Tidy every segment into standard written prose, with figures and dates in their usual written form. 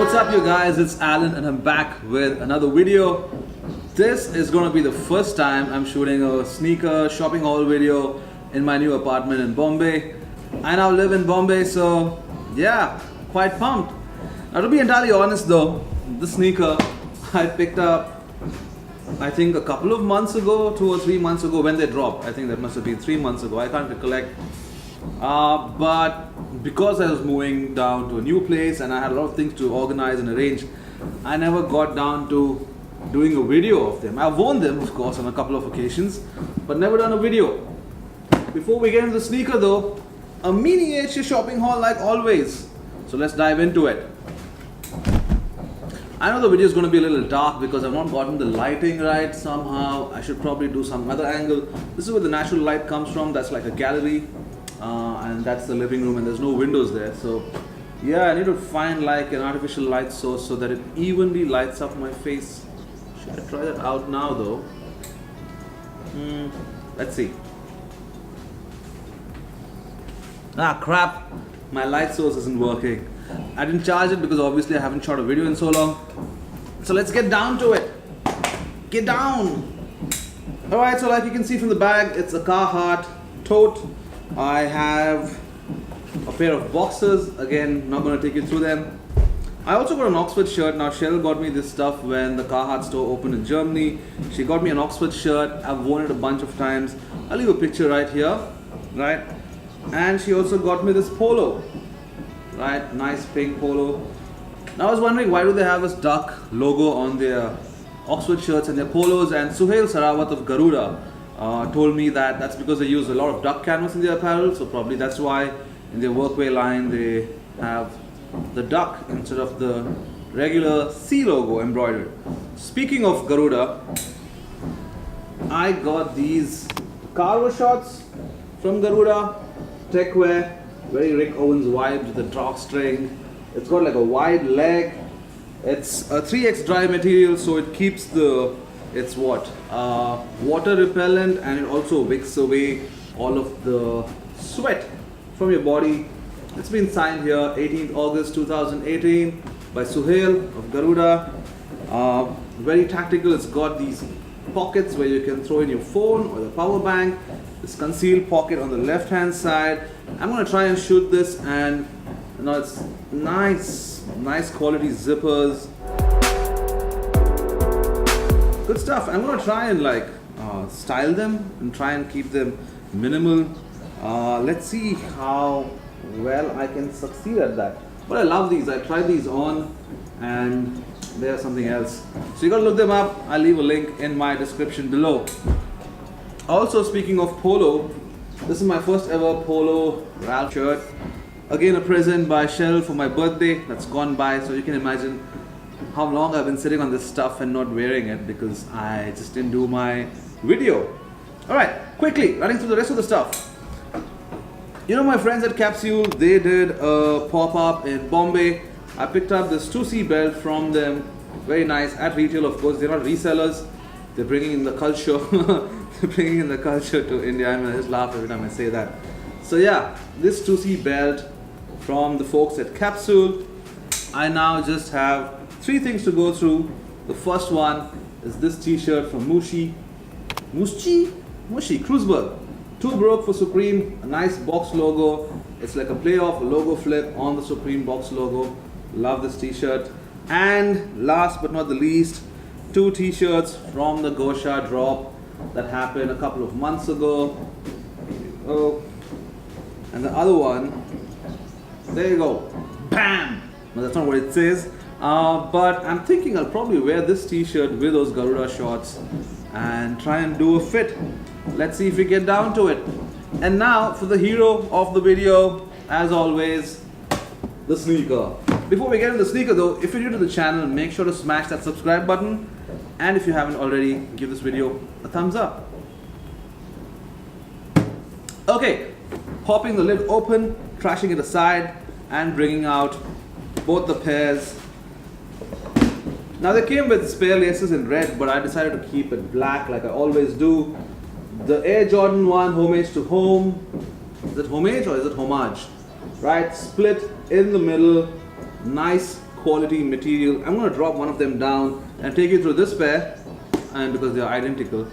What's up you guys, it's Alan and I'm back with another video. This is going to be the first time I'm shooting a sneaker shopping haul video in my new apartment in Bombay. I now live in Bombay, so yeah, quite pumped. Now to be entirely honest though, the sneaker I picked up I think a couple of months ago, 2 or 3 months ago when they dropped. I think that must have been 3 months ago, I can't recollect. But because I was moving down to a new place and I had a lot of things to organize and arrange, I never got down to doing a video of them. I've worn them of course on a couple of occasions, but never done a video. Before we get into the sneaker though, a miniature shopping haul like always. So let's dive into it. I know the video is going to be a little dark because I've not gotten the lighting right somehow. I should probably do some other angle. This is where the natural light comes from. That's like a gallery. And that's the living room and there's no windows there, so yeah, I need to find like an artificial light source so that it evenly lights up my face. Should I try that out now though? Let's see. Ah crap, my light source isn't working. I didn't charge it because obviously I haven't shot a video in so long. So let's get down to it. Get down. Alright, so like you can see from the bag, it's a Carhartt tote. I have a pair of boxers, again not going to take you through them. I also got an Oxford shirt. Now Cheryl got me this stuff when the Carhartt store opened in Germany. She got me an Oxford shirt. I've worn it a bunch of times. I'll leave a picture right here, right? And she also got me this polo, right? Nice pink polo. Now I was wondering, why do they have this duck logo on their Oxford shirts and their polos? And Suhail Sarawat of Garuda told me that that's because they use a lot of duck canvas in their apparel, so probably that's why in their workwear line they have the duck instead of the regular C logo embroidered. Speaking of Garuda, I got these cargo shorts from Garuda, tech wear, very Rick Owens vibes with the drawstring. It's got like a wide leg. It's a 3x dry material, so it keeps the water repellent, and it also wicks away all of the sweat from your body. It's been signed here 18th August 2018 by Suhail of Garuda. Very tactical. It's got these pockets where you can throw in your phone or the power bank. This concealed pocket on the left hand side. I'm going to try and shoot this, and you know, it's nice quality zippers. Good stuff. I'm going to try and like style them and try and keep them minimal. Let's see how well I can succeed at that. But I love these. I tried these on and they're something else. So you got to look them up. I'll leave a link in my description below. Also, speaking of polo, this is my first ever polo Ralph shirt. Again, a present by Cheryl for my birthday that's gone by, so you can imagine how long I've been sitting on this stuff and not wearing it because I just didn't do my video. Alright, quickly running through the rest of the stuff. You know, my friends at Capsul, they did a pop-up in Bombay. I picked up this Stussy belt from them. Very nice at retail, of course. They're not resellers. They're bringing in the culture. They're bringing in the culture to India. I mean, I just laugh every time I say that. So yeah, this Stussy belt from the folks at Capsul. I now just have 3 things to go through. The first one is this t-shirt from Mushi Kreuzberg. 2 broke for Supreme, a nice box logo. It's like a play off, a logo flip on the Supreme box logo. Love this t-shirt. And last but not the least, 2 t-shirts from the Gosha drop that happened a couple of months ago. Oh, and the other one, there you go, bam! No, that's not what it says. But I'm thinking I'll probably wear this t-shirt with those Garuda shorts and try and do a fit. Let's see if we get down to it. And now for the hero of the video, as always, the sneaker. Before we get into the sneaker though, if you're new to the channel, make sure to smash that subscribe button. And if you haven't already, give this video a thumbs up. Okay, popping the lid open, trashing it aside, and bringing out both the pairs. Now they came with spare laces in red, but I decided to keep it black like I always do. The Air Jordan 1 Homage to Home. Is it Homage or is it Homage? Right, split in the middle, nice quality material. I'm going to drop one of them down and take you through this pair, and because they are identical.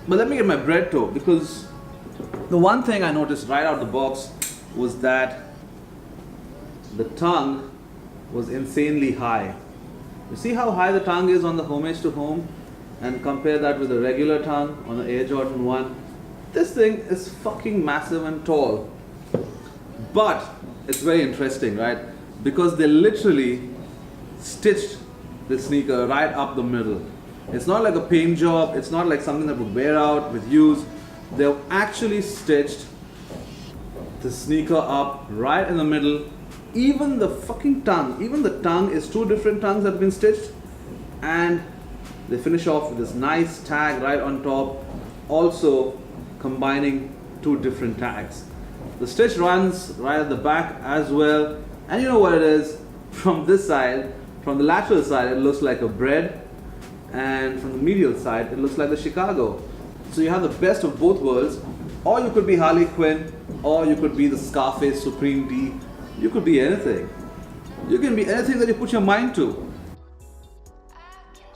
But let me get my Bred toe, because the one thing I noticed right out the box was that the tongue was insanely high. You see how high the tongue is on the Homage to Home, and compare that with the regular tongue on the Air Jordan 1. This thing is fucking massive and tall. But it's very interesting, right? Because they literally stitched the sneaker right up the middle. It's not like a paint job, it's not like something that would wear out with use. They've actually stitched the sneaker up right in the middle. Even the fucking tongue, even the tongue is two different tongues that have been stitched, and they finish off with this nice tag right on top, also combining two different tags. The stitch runs right at the back as well, and you know what it is? From this side, from the lateral side, it looks like a Bred, and from the medial side, it looks like the Chicago. So you have the best of both worlds. Or you could be Harley Quinn, or you could be the Scarface Supreme D. You could be anything. You can be anything that you put your mind to.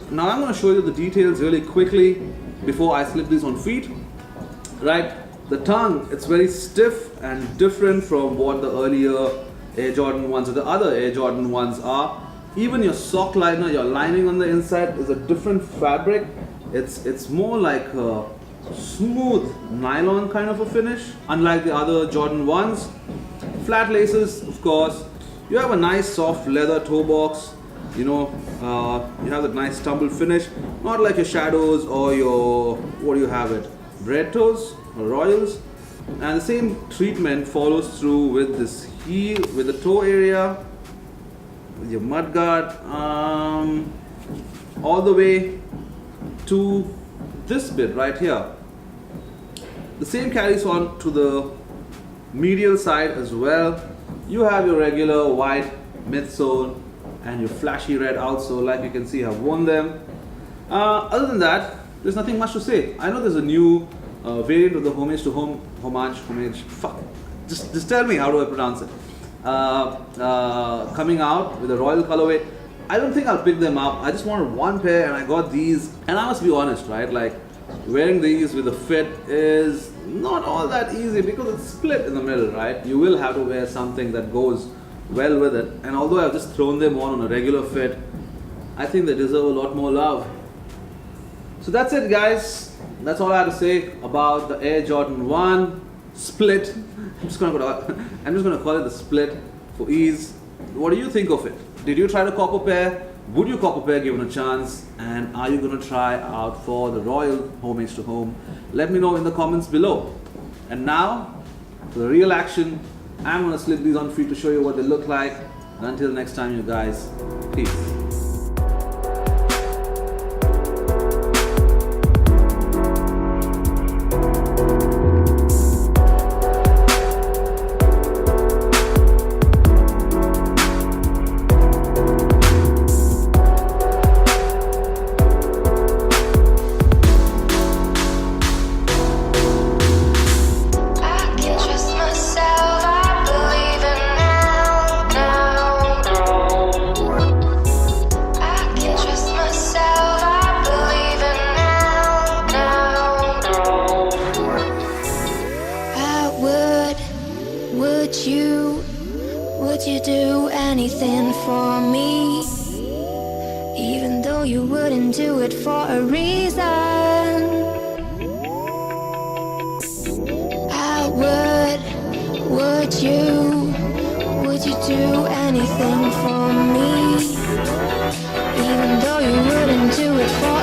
Now I'm going to show you the details really quickly before I slip these on feet. Right, the tongue, it's very stiff and different from what the earlier Air Jordan 1s or the other Air Jordan 1s are. Even your sock liner, your lining on the inside is a different fabric. It's more like a smooth nylon kind of a finish, unlike the other Jordan 1s. Flat laces, of course. You have a nice soft leather toe box. You know, you have that nice tumble finish, not like your Shadows or your, what do you have it, Bred toes or Royals. And the same treatment follows through with this heel, with the toe area, with your mudguard, all the way to this bit right here. The same carries on to the medial side as well. You have your regular white midsole and your flashy red outsole, like you can see I've worn them. Other than that, there's nothing much to say. I know there's a new variant of the Homage to Home, Homage, fuck, just tell me how do I pronounce it, coming out with a royal colorway. I don't think I'll pick them up. I just wanted one pair and I got these, and I must be honest, right, like wearing these with a fit is not all that easy because it's split in the middle, right? You will have to wear something that goes well with it, and although I've just thrown them on a regular fit, I think they deserve a lot more love. So that's it, guys. That's all I have to say about the Air Jordan 1 split. I'm just gonna call it the split for ease. What do you think of it? Did you try to cop a pair? Would you cop a pair given a chance? And are you gonna try out for the Royal Homage to Home? Let me know in the comments below. And now, for the real action, I'm gonna slip these on feet to show you what they look like. And until next time, you guys, peace. Would you do anything for me? Even though you wouldn't do it for a reason. I would you do anything for me? Even though you wouldn't do it for